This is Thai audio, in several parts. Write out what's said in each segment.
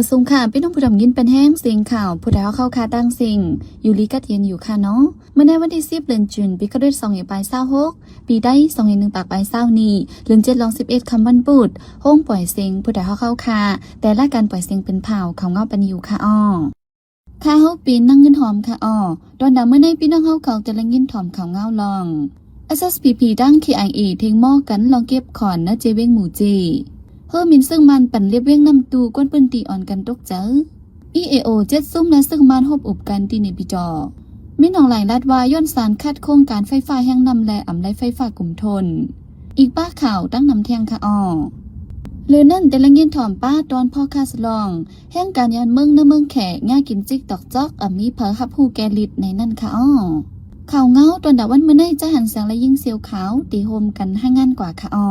สงค่ะพี่น้องผู้ดำยินเป็นแห้งเสียงข่าวผู้ใดเข้าคาตั้งสิ่งอยู่ลีกัดเย็นอยู่ค่ะเนาะเมื่อในวันที่10 เดือนจุนปีก็ด้วย2 ปีได้2 ปากปลาย20นี้เดือน7 ลอง11คำวันปุดห้องปล่อยเสียงผู้ใดเข้าคาแต่ละการปล่อยเสียงเป็นเผาเขาเงาปันอยู่ค่ะอ้อค่ะเฮาปีนั่งเงินหอมค่ะอ้อตอนดำเมื่อในพี่น้องเขาจะละเงินหอมเขาเงาลอง SSPP ดัง KIA เทงหม้อกันลองเก็บขอนนะเจเวงหมู่จีเพิ่มมินซึ่งมันปั่นเรียบเว้งนำตูก้นปืนตีอ่อนกันตกเจอ EAO 7ซุ่มและซึ่งมันหบอุบกันตีในปีจอมินองหลายรัดวาย่นสารคัดโครงการไฟฟ้าแห่งนำและอ่ำไรไฟฟ้ากลุ่มทนอีกป้าข่าวตั้งนำแทงค่ะอ้อเลือนั่นแต่ละเงินถอมป้าตอนพ่อคาสลองแห่งการยันเมืองนะเมืองแขกง่ากินจิกตอกจอกอ่ำมีเพอฮับฮูแกลิดในนั่นค่ะอ้อข่าวเงาตอนดาวันเมื่อในจะหันแสงและยิ่งเสียวขาวตีโฮมกันห้างานกว่าค่ะอ้อ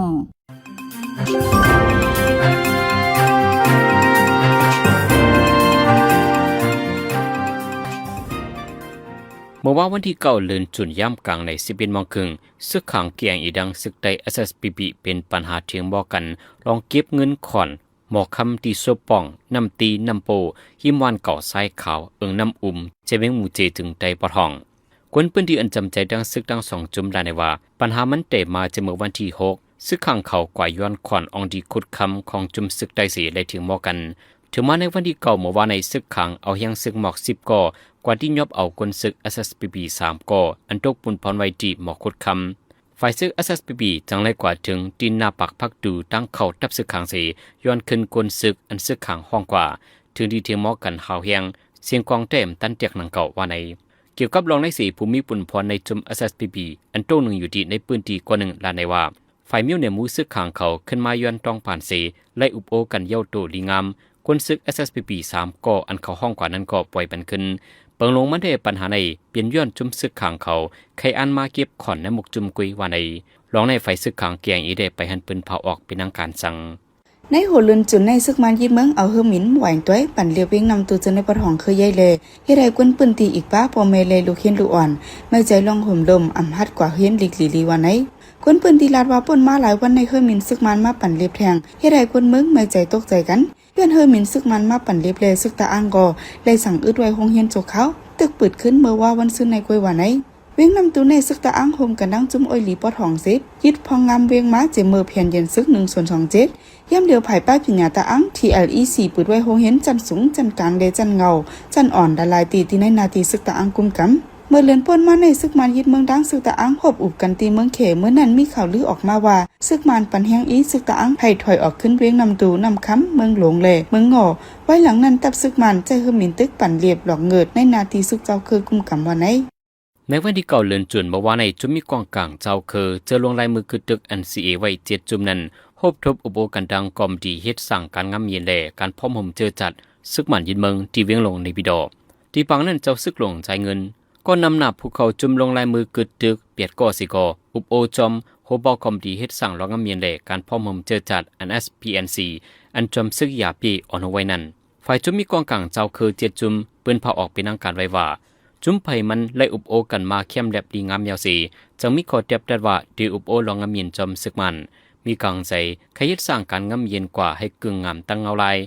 เมื่อว่าวันที่9 เดือนจุนย่ำกลางใน11 โมงครึ่งซึกขังเกียงอีดังซึกได SSPP เป็นปัญหาเทียงบอกกันลองเก็บเงินขอนหมอคำตีโซป่องนำตีนำโปหิมวานเก่าไส้ขาวนำเจเวงหมู่เจถึงไดปะทองคนพื้นที่อันจำใจดังซึกดัง2 จุ่มได้ในว่าปัญหามันเตมาจะเมื่อวันที่6ซึกขังเขากว่าย้อนขอนองดีขุดคำของจุ่มซึกไดเสียได้ถึงหมอกันถึงมาในวันที่9เมื่อวานในซึกขังเอายังซึกหมอก10 ก่อกว่าที่ยบเอาคนซึก SSPP 3 ก่ออันตกปุ่นพรไว้ดีหมอกขุดคำฝ่ายซึก SSPP จังไรกว่าถึงตีนหน้าปักพักดูตั้งเข้าทับซึกขังเสียย้อนขึ้นคนซึกอันซึกขังห้องกว่าถึงดีเทียงหมอกันหาวเฮียงเสียงกองเต็มตันเตียกหนังเก่าว่าในเกี่ยวกับรองในสีภูมิปุ่นพรในจุม SSPP อันโตหนึ่งอยู่ที่ในปืนตีกว่าหนึ่งลานในว่าฝ่ายมิ้วเนี่ยมูซึกขังเขาขึ้นมาย้อนต้องผ่านเสียไล่อุบโอกันเย้าโตลีงามคนซึก SSPP 3 ก่ออันเขาห้องกว่านั้นก็ปล่อยปันขึ้นเปิงลงมันได้ปัญหาในเปลี่ยนย้อนจุมซึกขังเขาใครอันมาเก็บขอนในหมกจุมกุยว่าในลองในไฟซึกขังเกียงอีเดไปหันปืนเผาออกเป็นทางการสั่งในหัวลืนจุนในซึกมันยิดเมืองเอาเฮอหมินไหวต้วยปั่นเรียบเว้งนำตัวจนในปะทองเคยใหญ่เลยเฮ็ดให้กวนปืนตีอีกป้าพอเมเลยลูกเฮียนลูกอ่อนไม่ใจลองห่มลมอำหัดกว่าเฮียนลิกลีวันไหนกวนปืนตีลาดว่าป่นมาหลายวันในเฮอหมินซึกมันมาปั่นเรียบแทงเฮ็ดให้กวนเมืองไม่ใจตกใจกันย้อนเฮอหมินซึกมันมาปั่นเรียบเลยซึกตาอ่างกอเลยสั่งอึดไว้ห้องเฮียนโจกเขาตึกปืดขึ้นเมื่อว่าวันซื้อในกวยวันไหนเวียงนำตัวในซึกตาอ่างโฮมกันดังจุ้มอ้อยหลีปอทองเซฟยิดพองงามเวียงม้าเจเมอเพียนเย็นซึก1/27ย่ำเดียวภายป้ายพิญญาตาอ่าง TLEC ปืดไว้โฮเห็นจันสูงจันกลางเดจันเงาจันอ่อนดาลายตีที่ในนาทีซึกตาอ่างกุมกำเมื่อเลือนป่นมาในซึกมันยิดเมืองดังซึกตาอ่างหบอุบกันตีเมืองเขเมื่อนั้นมีข่าวลือออกมาว่าซึกมันปันแห้งอีซึกตาอ่างไผ่ถอยออกขึ้นเวียงนำตูนำค้ำเมืองหลวงแหล่เมืองงอไว้หลังนั้นตับซึกมันใจเฮอหมินตึกปั่นเรียบหลอกเงิดในนาทีซึกเจ้าคือกุมกำวันไหนในวันที่9 เดือนจุนเมื่อวานในจุมมีกองกลางเจ้าคือเจอลงลายมือกึดตึก NCA ไว้7 จุมนั้นพบทบอุโบกันดังกอมดีเฮ็ดสั่งการงำเย็นแหล่การพร้อมห่มเจอจัดซึกหมันยินเมืองที่เวียงลงในปีดอที่ปังนั้นเจ้าซึกลงจ่ายเงินก็นำหนับภูเขาจุมลงลายมือกึดตึกเปียดก่อสิกออุโบจอมโฮบอกอมดีเฮ็ดสั่งรองงำเย็นแหล่การพร้อมห่มเจอจัด NSPNC อันจอมซึกยาปีอ่อนไว้นั้นฝ่ายจุมมีกองกลางเจ้าคือ7 จุมปืนเผาออกเป็นทางการไว้ว่าจุ้มไผ่มันไล่อุบโอกันมาเข้มแลบดีงามยาวสีจังมีขอเทียบได้ว่าดีอุบโอลองงามเย็นจอมซึกมันมีกังใจขยิดสร้างการงามเย็นกว่าให้กึ่งงามตั้งเงาลาย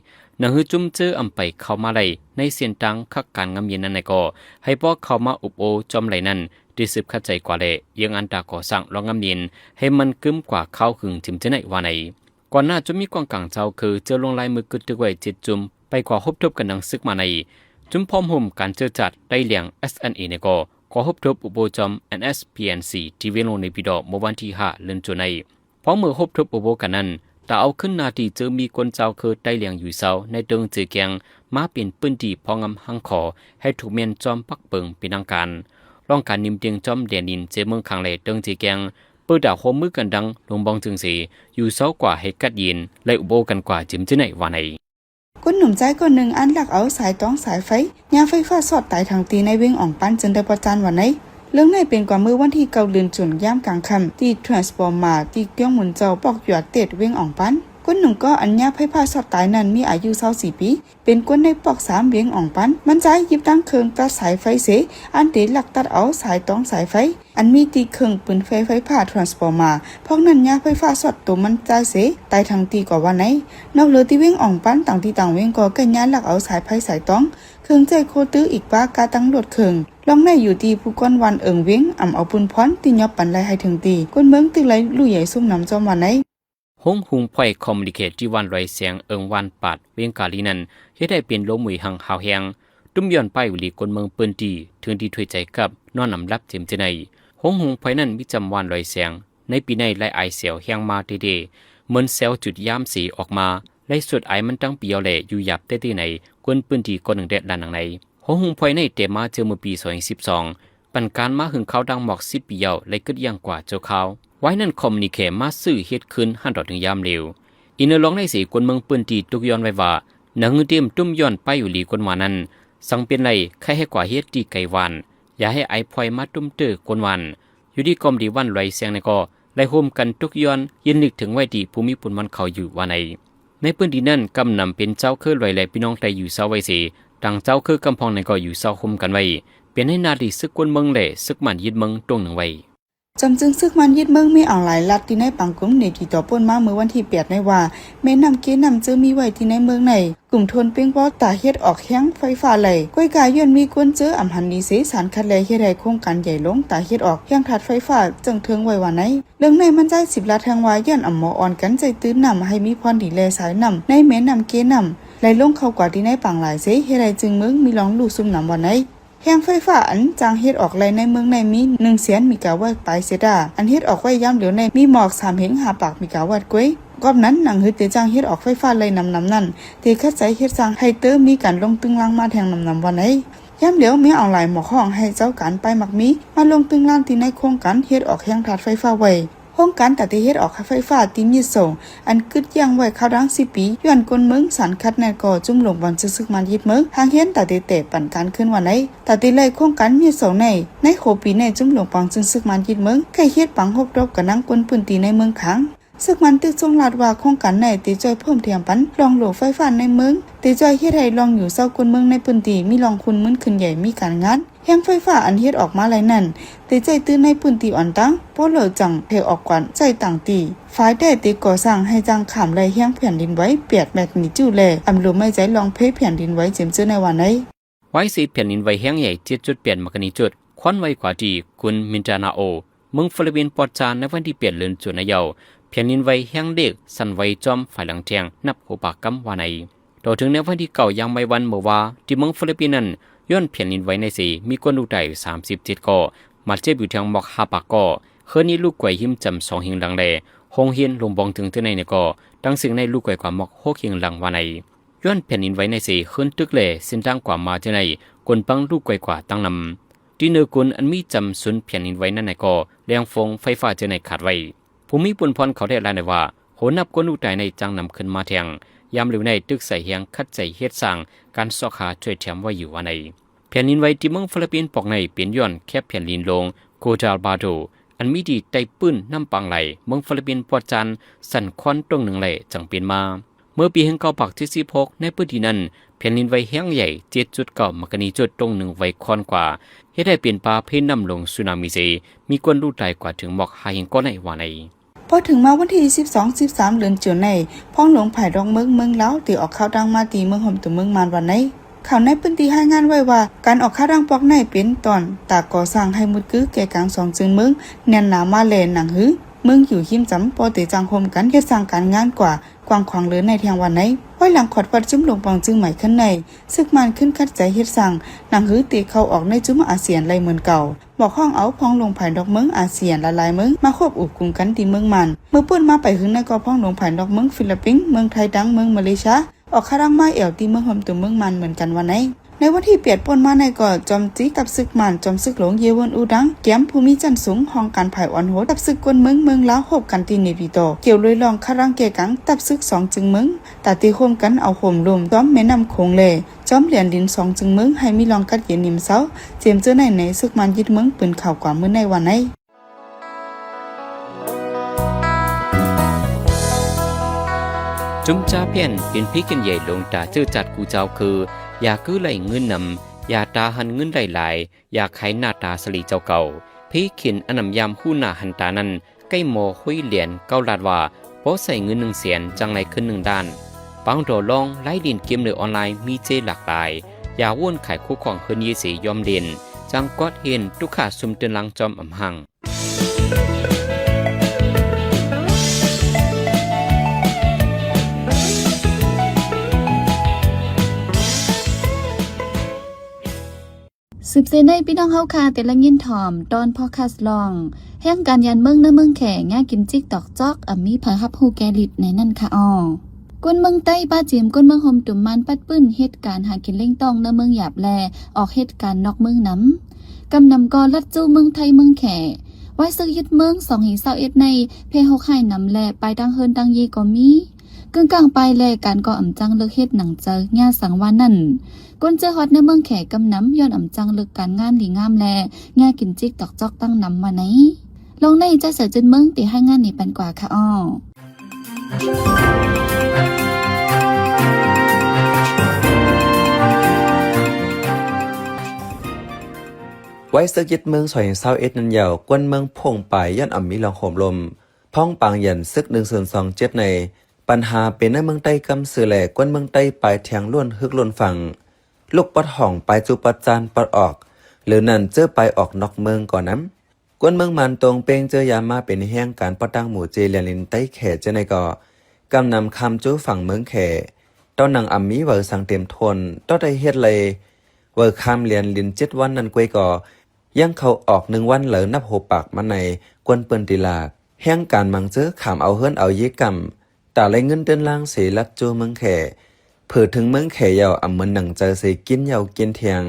นังหือจุ้มเจออำไปเข้ามาไล่ในเสียนตังคักการงามเย็นนั้นในก็ให้พวกเข้ามาอุบโอจอมไหลนั้นดีสืบเข้าใจกว่าเลยยังอันตาก่อสร้างลองงามเย็นให้มันกึมกว่าเข้าหึงจิมเจไหนว่าไหนก่อนหน้าจุ้มมีกองกลางเจ้าคือเจอลงลายมือกึดตึกไว้7 จุ้มไปกว่าฮบทบกันดังซึกมาในจุมพร้อมห่มการเจอจัดได้เลี้ยง SNA ในก็ขอฮบทบอุโบจอม NSPNC ที่เวียงลงในปีดอเมื่อวันที่5 เดือนจุนในพร้อมมือฮบทบอุโบกันนั้นแต่เอาขึ้นนาทีเจอมีคนเจ้าคือได้เลี้ยงอยู่เสาในเดิงเจอแกงมาเปลี่ยนปืนดีพองำหังขอให้ถูกเมียนจอมปักเปิงเป็นทางการร่องการนิมเตียงจอมเดียนินเจเมืองขังเลยเดิงเจอแกงเปิดดาวโฮมมือกันดังลงบองจึงสีอยู่เสากว่าให้กัดยินและอุโบกันกว่าจิมเจไหนว่าไหนคนหนุ่มใจคนหนึ่งอันหลักเอาสายต้องสายไฟยาไฟฟ้าสอดตายทางตีในเวงอ่องปั้นจนได้ประจานวันไหนเรื่องในเป็นกว่ามือวันที่9 เดือนจุนย่ำกลางค่ำที่ทรานส์ฟอร์มาที่เกี้ยงหมุนเจ้าปอกหยอดเต็ดเวงอ่องปั้น ก้นหนึ่งก็อัญญาไพ่ผ้าสอดตายนั้นมีอายุ24ปีเป็นก้นในปอก3เวียงอ่องปันมันใจยิบตั้งเคืองตัดสายไฟเสอันเดหลักตัดเอาสายต้องสายไฟอันมีตีเคืองปืนไฟผ้าทรานสฟอร์มาพวกนั้นญาไฟฟ้าสอดตัวมันใจเสตายทางตีกว่าวันไหนนอกเหลือที่เวียงอ่องปันต่างที่ต่างเวียงก็กันญาหลักเอาสายไฟสายต้องเคืองใจโคตื้ออีกป้ากาตั้งโดดเคืองลองในอยู่ตีผู้ก้อนวันเอิงเวียงอ่ำเอาปุนพรตียอบปันไลให้ถึงตีก้นเมืองตึกไหลลู่ใหญ่ซุ่มน้ำจอมวันไหนห้องหุงไผ่คอมมูนิเคตที่วันไรเสียงเอิงวันปาดเวียงกาลีนั้นเฮ็ดให้เป็นลมมือหังหาวแหงตุ้มย้อนไปวิลีคนเมืองเปิ้นตีถึงที่ถวยใจกับนอนนำรับเต็มใจในห้องหุงไผ่นั้นมีจำวันไรเสียงในปีในไล่ไอเสียวแหงมาเดเหมือนเซลจุดย่ามสีออกมาไล่สุดไอมันตั้งปีเอาแหล่อยู่หยับได้ที่ไหนกวนปืนตีคนหนึ่งเด็ดด้านหนังในห้องหุงไผ่ในเตมาเจอเมื่อปี2012ปันการมาหึงเขาดังหมอก10ปีเยาและกึดยังกว่าเจ้าเขาไว้นั่นคอมมูนิเคมาซื้อเฮ็ดขึ้นหันดอถึงยามเร็วอินเนอร์ลองในสีคนเมืองปืนตีตุกย้อนไว้ว่าหนังเตรียมตุ้มย้อนไปอยู่หลีคนว่านั้นสังเป็นไรใครให้กว่าเฮ็ดตีไก่วันอย่าให้ไอพลอยมาตุ้มเตอคนวันอยู่ที่กรมดีวันไรเสียงในก็ไล่โฮมกันตุกย้อนยินนึกถึงไว้ดีภูมิปุ่นมันเขาอยู่ว่าในปืนตีนั้นกำนำเป็นเจ้าเครือไรและพี่น้องไทยอยู่เศร้าไว้สีต่างเจ้าคือกำพองในก็อยู่เศร้าคมกันไว้เป็นให้นาดีซึกคนเมืองแหล่ซึกมันยึดเมืองตรงหนึ่งไว้จำจึงซึกมันยึดเมืองมีอ่างหลายลัดที่ในปังกุ้มในที่ต่อป้นมาเมื่อวันที่8ในว่าแม่นำเกนำเจอมีไว้ที่ในเมืองในกลุ่มทนเป้งปอตาเฮ็ดออกแข้งไฟฟ้าไหลก้อยกายย้อนมีกวนเจออำหันดีเสสารคัดแลเฮ็ดให้โครงการใหญ่ลงตาเฮ็ดออกแข้งถัดไฟฟ้าจึงเทิงไว้ว่าไหนเรื่องในมันใจ10ล้านทางว่าย้อนอำหมออ่อนกันใจตื้นนำให้มีพรดีแลสายนำในแม่นำเกนำไหลลงเข้ากว่าที่ในปังหลายเสเฮ็ดให้จึงเมืองมีรองลู่ซุ่มนำว่าไหนแห่งไฟฟ้าอันจางเฮ็ดออกไรในเมืองในมี100,000มีกาวัดปลายเสดาอันเฮ็ดออกไว้ย่ำเหลียวในมีหมอก3เหงหาปากมีกาวัดก้วยกอบนั้นหนังฮึดเตจางเฮ็ดออกไฟฟ้าไรนำนั่นเตคัดใจเฮ็ดจางให้เตอมีการลงตึงล่างมาแทงนำวันไหนย่ำเหลียวมีเอาหลายหมอกห้องให้เจ้าการไปมักมีมาลงตึงล่างที่ในโครงการเฮ็ดออกแห่งถาดไฟฟ้าไว้โครงการตัดเฮ็ดออกไฟฟ้าตีมีส่งอันกึดยังไว้เข้าดัง10ปีย้อนกลเมืองสันคัดแนก่อจุ่มลงบอลซึกมันยึดเมืองทางเฮ็ดตัดเตะปั่นการขึ้นวันไหนตัดเลยโครงการมีส่งในโคปีในจุ่มลงปองซึกมันยึดเมืองใครเฮ็ดปังฮบรบกับนังกลปืนตีในเมืองขังซึกมันตึกทรงลาดว่าโครงการในตีจอยเพิ่มเทียมปันลองโหลไฟฟ้าในเมืองตีจอยเฮ็ดให้ลองอยู่เศร้ากลเมืองในปืนตีมีลองคุณมึนขึ้นใหญ่มีการงานแห่งไฟฟ้าอันเฮ็ดออกมาหลายนั่นตีใจตื้นในพื้นที่อ่อนตั้งโปเหลอจังเทออกกว่าใจต่างตีฝ่ายได้ตีก่อสร้างให้จังขามไหลแห่งแผ่นดินไว้8 เมตรนี่จู่แลอำลมไม่ใจลองเพแผ่นดินไว้เจิมเจอในวันไหนไว้สิแผ่นดินไว้แห้งใหญ่7.8 มกนิจุดควันไว้กว่าที่คุณมินจานาโอเมืองฟิลิปปินส์ปอดจานในวันที่8เดือนจุนายนแผ่นดินไว้แห้งเด็กสั่นไว้จอมฝ่ายหลังแทงนับหัวปากกำว่าไหนต่อถึงในวันที่เก่ายังไม่วันเมื่อว่าที่เมืองฟิลิปปินส์นั้นย้อนแผ่นดินไว้ในสีมีคนลูกไต่37ก่อมาเจ็บอยู่ทางหมอก5ปากก่อเฮือนี้ลูกไก่หิมจำ2หิงหลังแลหงเฮียนลงบองถึงที่ในก่อดังสิ่งในลูกไก่กว่าหมอก6หิงหลังว่าไหนย้อนแผ่นดินไว้ในสีขึ้นตึกแลเส้นทางกว่ามาที่ในกลปังลูกไก่กว่าตั้งนำที่เนื้อกุนอันมีจำสุนแผ่นดินไว้นั่นในก่อแรงฟงไฟฟ้าที่ในขาดไว้ภูมิปุ่นพรเขาได้รายในว่าโหนับคนลูกไต่ในจังนำขึ้นมาแทงยามเหลวในตึกใส่เฮียงคัดใส่เฮ็ดสร้างการสอขาช่วยแถมไว้อยู่ว่าไหนแผ่นดินไว้ที่เมืองฟิลิปปินส์ปอกในเปลี่ยนย้อนแคบแผ่นดินลงโกจาลบาโดอันมีดีไตปื้นน้ำปังไหลเมืองฟิลิปปินส์ปอดจันสั่นควันตรงหนึ่งไหลจังเปลี่ยนมาเมื่อปีแห่งเก่าปักที่16ในพื้นที่นั้นแผ่นดินไว้แห้งใหญ่7.9 มกนิจุดตรงหนึ่งไว้คอนกว่าเฮ็ดให้เปลี่ยนปลาเพนน้ำลงสึนามิเซมีคนรู้ตายกว่าถึงหมอกหาหิงก้อนในว่าในพอถึงมาวันที่12-13เดือนจุนในพ้องหลวงไผ่ดองเมืองเล้าตีออกข้าวดังมาตีเมืองห่มตัวเมืองมานวันไหนข่าวในพื้นที่ให้งานไว้ว่าการออกข้าวดังปอกในเป็นตอนตาก่อสร้างให้มุดกึแก่กลาง2จึงเมืองแน่นหนามาแลหนังหื้อเมืองอยู่หิมจำปอเตจังคมกันเฮ็ดสร้างการงานกว่ากวางขวางเหลือในเทียงวันไหนไว้หลังขอดวัดจุ่มลงปองจึงใหม่ขึ้นในซึกมันขึ้นคัดใจเฮ็ดสร้างหนังหื้อตีเข้าออกในจุ่มอาเซียนไรเหมือนเก่าบอกห้องเอาพ้องลงไผ่ดอกเมืองอาเซียนละลายเมืองมาควบอุกุมกันที่เมืองมันเมื่อปื้นมาไปหึงในก็พ้องลงไผ่ดอกเมืองฟิลิปปินส์เมืองไทยดังเมืองมาเลเซียออกข้าดังมาเอวที่เมืองห่มตัวเมืองมันเหมือนกันวันไหนในวันที่เปียดป่นมาในก่อจอมจีกับซึกมันจอมซึกหลงเยวนอูดังแก้มภูมิจันสูงห้องการไผ่อ่อนโหดกับซึกกวนเมืองล้าหบกันตีเนปิโตเกี่ยวเลยลองข้ารังเกกังตับซึก2จึงเมืองตาตีโคมกันเอาห่มลมจ้อมแม่น้ำโขงเลจอมเหรียญดิน2จึงเมืองให้มีลองกัดเย็นนิ่มเซาเจียมเจอในซึกมันยึดเมืองปืนข่าวกว่าเมื่อในวันไหน จุมจ้าเพียนเป็นพี่กันใหญ่ลงตาเจอจัดกูเจ้าคืออยากกื้อไหลเงินนำอยากตาหันเงินไหลหลายอยากไขหน้าตาสลีเจ้าเก่าพี่ขินอนำยามหู้หน้าหันตานั้นใกล้หมอคุยเหรียญเก้าลาดว่าเพราะใส่เงิน100,000จังไรขึ้น1 ด้านบางโดลองไล่ดินเกมหรือออนไลน์มีเจหลากหลายอย่าว่นขายคู่ของเฮินเยสียอมเด่นจังกอดเห็นทุกขาซุมเตือนลังจอมอำหังสืบเสนในพี่น้องเฮาคาแต่ละยินถ่อมตอนพอคัสลองแห่งการยันเมืองเมืองแข่ง่ากินจิกตอกจอกมีเผยฮับฮูแกลิดในนั่นค่ะอ้อกวนเมืองใต้ป้าจีมกวนเมืองโฮมตุ่มมันปัดปื้นเหตุการณ์หากินเล่งต้องเมืองหยาบแลออกเหตุการณ์นอกเมืองน้ำกำนำกอลัดจูเมืองไทยเมืองแข่ไว้ซื้อยึดเมือง2-21ในเพหกไข่นำแลไปดังเฮินดังเยก็มีกึ่งกลางไปแลการก่ออ่ำจังเลิกเฮ็ดหนังเจอญาสังวานนั่นกวนเจอฮอตในเมืองแขกกำน้ำย้อนอ่ำจังเลิกการงานหลีงามแลง่ากินจิกตอกจอกตั้งนำมาไหนลงในจะเสือจนเมืองตีให้งานนี่ปันกว่าค่ะอ้อไว้สักยึดเมือง2021นั้นยาวกวนเมืองพงไปย้อนอ่ำมีลองโหมลมพ้องปางยันซึก1-27ในปัญหาเป็นในเมืองใต้กำสือแหล่กวนเมืองใต้ปลายแทงล้วนฮึกล้วนฝั่งลูกปัดห่องปลายจูปัดจานปัดออกหรือนั่นเจอไปออกนอกเมืองก่อนน้ำกวนเมืองมันตรงเปงเจอยามาเป็นแห้งการปัดตั้งหมู่เจเลียนลินใต้แขเจในก่อกำนำคำจูฝั่งเมืองแขตอนนังอ่ำมีเวอร์สังเต็มทนต้อได้เฮ็ดเลยเวอร์คำเลียนลิน7 วันนั้นกวยก่อยังเขาออก1 วันเหลือนับหัวปากมาในกวนเปิ้นติลาแห้งการมังเจอขามเอาเฮิรนเอาเยกำแต่ไรเงินเดินล่างเสียลัดจูเมืองแข่เผื่อถึงเมืองแข่ยาวอ่ำเหมือนหนังเจอเสียกินยาวกินเทียง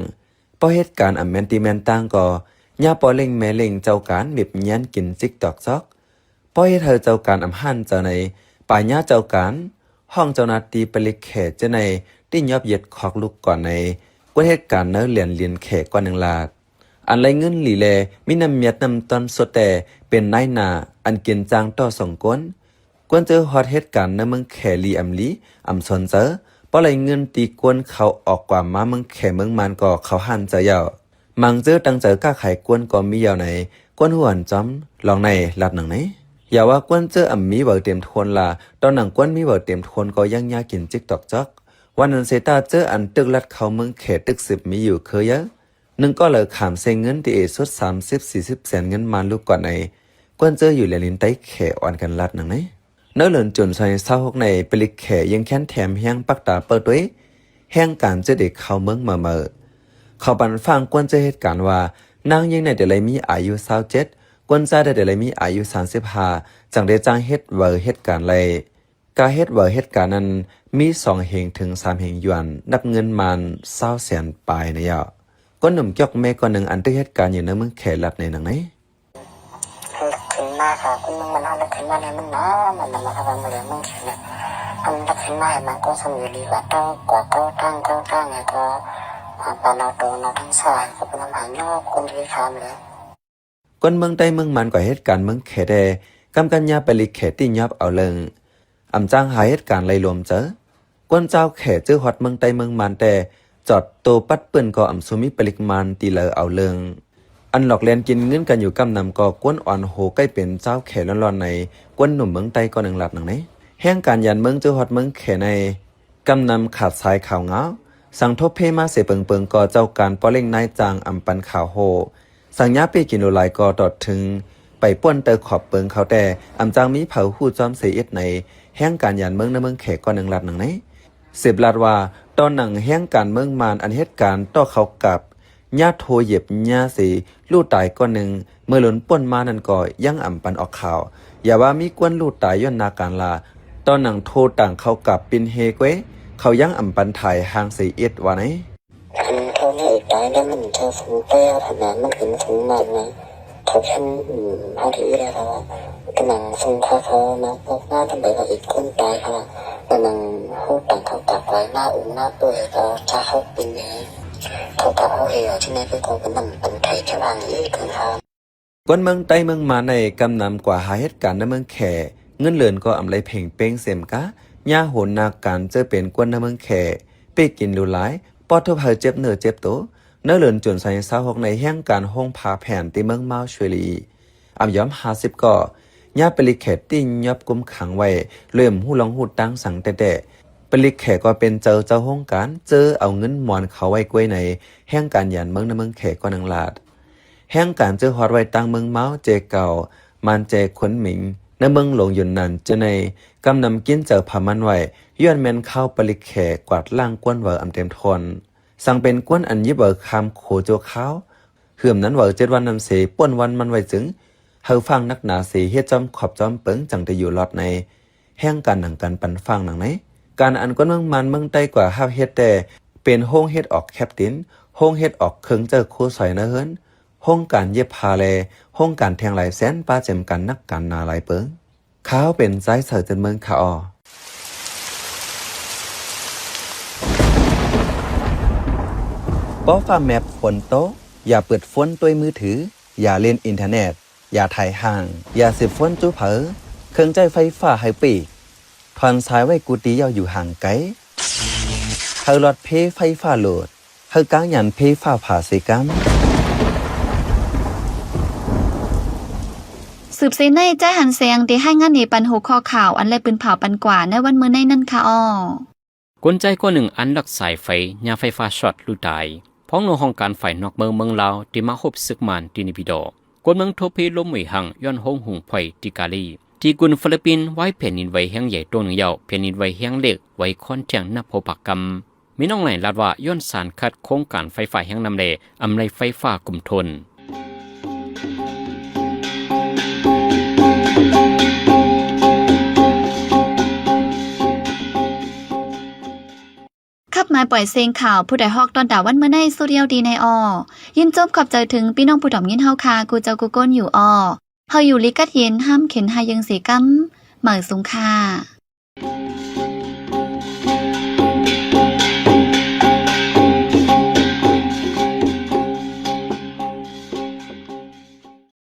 เพราะเหตุการณ์อ่ำแมนติแมนต่างก่อย่าปอเล่งแม่เล่งเจ้าการมีบยันกินจิกตอกซอกเพราะเหตุเธอเจ้าการอ่ำหันเจ้าในป่าย่าเจ้าการห้องเจ้านาตีปลิกแข่เจ้าในที่ยอบเย็ดคอกลูกก่อนในว่าเหตุการณ์เนื้อเลียนแข่กว่า1 ลาดอันไรเงินหลีแลมีน้ำเมียดน้ำตอนสดแต่เป็นนายนาอันกินจางต่อ2 ก้นกวนเจอฮอตเหตุการณ์ในเมืองแขลีอำลีอำสนเจอเพราะไรเงินตีกวนเขาออกกว่ามาเมืองแขเมืองมันก็เขาหันเจอยาวมังเจอตั้งเจอกล้าไขกวนก็มียาวไหนกวนหวนจอมลองในลัดหนังไหนอย่าว่ากวนเจออำมีเบอเต็มทนละตอนหนังกวนมีเบอเต็มทนก็ยังยากินจิกตอกจอกวันนั้นเซตาเจออันตึกลัดเขาเมืองแขตึก10มีอยู่เคยเยอะ1ก็เลยขามเซงเงินตีสุด30-40 แสนเงินมาลูกก่อนในกวนเจออยู่เลลินใต้แขอ่อนกันลัดหนังไหนเนื้อเหลือนจนใส่26ในปลิกแขยังแค้นแถมแห้งปักตาเปิดด้วยแห้งการเจอเด็กเขาเมืองเมื่อเขาปันฟังกวนเจอเหตุการณ์ว่านางยังในเดลัยมีอายุ27กวนใจได้เดลัยมีอายุ35จังได้จ้างเฮ็ดเวอร์เหตุการณ์เลยการเฮ็ดเวอร์เหตุการณ์นั้นมี2 เหงถึง3 เหงหยวนนับเงินมัน20 แสนปลายนะยะก้นหนุ่มจอกแม่ก่อนหนึ่งอันที่เหตุการณ์อยู่ในเมืองแขลัดในหนังไหนขึ้นมาค่ะคุณมึงมันเอาขึ้นมาเนี่ยมันน้อมันมาทำอะไรมึงแค่เนี่ยอันขึ้นมามันก็สมอยู่ดีกว่าเต้ากว่าก็ตั้งไงก็ปานเราโตเราทั้งสายก็เป็นหายโยกคนที่ทำเลยก้นเมืองใต้เมืองมันกว่าเหตุการณ์เมืองแขแดกำกันยาไปลิแขที่ยับเอาเลิงอำจ้างหาเหตุการณ์ไล่รวมเจอก้นเจ้าแขจื้อฮอดเมืองใต้เมืองมันแต่จอดโตปัดเปิ้นก็อำสุมิปริกมันตีเลอเอาเลิงอันหลอกเลียนกินเงินกันอยู่กำนำก็กวนอ่อนโหใกล้เป็นเจ้าแขร้อนๆในกวนหนุ่มเมืองใต้ก็1 ลัดหนังไหนแห่งการยันเมืองจื้อฮอดเมืองแขในกำนำขาดสายข่าวเงาสั่งทบเพมาเสเปิงก็เจ้าการป้อเล่งนายจางอำปันข่าวโหสั่งย้าไปกินโลไลก็ตอดถึงไปป้วนเตอขอบเปิงเขาแต่อำจางมีเผาหู้จอมเสียในแห่งการยันเมืองในเมืองแขก็1 ลัดหนังไหน10 ลัดว่าตอนหนังแห่งการเมืองมานอันเหตุการณ์ต่อเขากับญาโทเหยียบญาสีลู่ตายก็1เมื่อหล่นป่นมานั่นก็ยังอ่ำปันออกข่าวอย่าว่ามีกวนลู่ตายย้อนนาการลาตอนหนังโทต่างเขากับปินเฮเกวเขายังอ่ำปันถ่ายห่าง41ว่าไหนโทนี่อีกได้แล้วมันเธอฟุ้งเต้าทำไมมันขึ้นฟุ้งมากไงเขาแค่เขาที่ได้เขากำลังฟุ้งเขามาพบหน้าทำไมเราอีกคนตายเขากำลังเขาต่างเขากลับไว้หน้าหน้าเปื่อยก็จะเขาปินเฮเขากับเขาเหี่ยวที่นี่เป็นคนมันเป็นไทยฉลางอีกคนเขากวนเมืองใต้เมืองมาในกำนำกว่าหาเหตุการณ์ในเมืองแขเงินเหลือนก็อำไรเพ่งเป้งเสมกะ ย่าโหนนาการเจอเป็นกวนในเมืองแขไปกินหรูหลายปอดทุบเฮาเจ็บเนื้อเจ็บตัวเนื้อเลือนจนใส่เศร้าหกในแห่งการห้องผาแผ่นที่เมืองเมาชวลีอำย้อม50ก่อย่าปริแขติ้งยับกุมขังไว้เลื่อมหูลองหูตั้งสังแต่ปริแขก็เป็นเจ้าห้องการเจอเอาเงินหมอนเขาไว้กล้วยในแห่งการยันเมืองในเมืองแขก็นังลาดแห่งการเจอฮอดไว้ตั้งเมืองเมาเจเก่ามันเจขนหมิงในเมืองหลวงยุนนันจะในกำนำกินเจอผามันไว้ย้อนแมนเข้าปริแขกวาดล่างกวนเวออำเต็มทนสั่งเป็นกวนอันยิบเวอคำโขโจข้าวเหื่อมนั้นเวอ7 วันนำเสป่วนวันมันไว้จึงเฮาฟังนักหนาเสเฮ็ดจอมขอบจอมเปิงจังได้อยู่รอดในแห่งการหนังกันปันฟังหนังไหนการอันกวนเมืองมันเมืองใต้กว่าห้าเฮ็ดแต่เป็นห้องเฮ็ดออกแคปตินห้องเฮ็ดออกเคิงเจอคู่สอยนะเฮิรนห้องการเย็บพาแลห้องการแทงหลายแสนป้าเจมกันนักการนาหลายเปิงข้าวเป็นใจเสือจนเมืองขาออป้อฟ้าแมปฝนโต๊ะอย่าเปิดฝนด้วยมือถืออย่าเล่นอินเทอร์เน็ตอย่าถ่ายห่างอย่าสิบฝนจู้เผอเครื่องใจไฟฟ้าให้ปีกถอนสายไว้กูตียาวอยู่ห่างไกลเฮาหลอดเพไฟฟ้าโหลดเฮากางยันเพฟ้าผ่าสิกัมสืบเสในใจหันเสียงที่ให้งานในปันหัวข้อข่าวอันไรปืนเผาปันกว่าในวันมื้อในนั่นค่ะอ้อกลใจก็หนึ่งอันลักสายไฟยาไฟฟ้าช็อตลูกตายพ้องโนห้องการไฟนอกเมืองลาวที่มาฮบซึกมันที่นิพิโดกวนเมืองโทเพลมวยหังย้อนห้องหุงไฟติกาลีที่กุนฟิลิปปินส์ไว้แผ่นดินไหวแห้งใหญ่ตัวหนึ่งยาวแผ่นดินไหวแห้งเล็กไว้ค่อนแจ้งนับโพปักกรรมมีน้องไหนลาดว่าย้อนสารคัดโครงการไฟฟ้าแห้งนำเลอำไรไฟฟ้ากลุ่มทนขับมาปล่อยเสียงข่าวผู้ใดฮอกตอนด่าวันเมื่อในสุเรียวดีในอยินจบขอบใจถึงพี่น้องผู้ถ่อมยินเฮาคากูเจ้ากูก้นอยู่เฮาอยู่ลิกัดเย็นห้ามเข็นหายังสีกัมเหมือสุงคา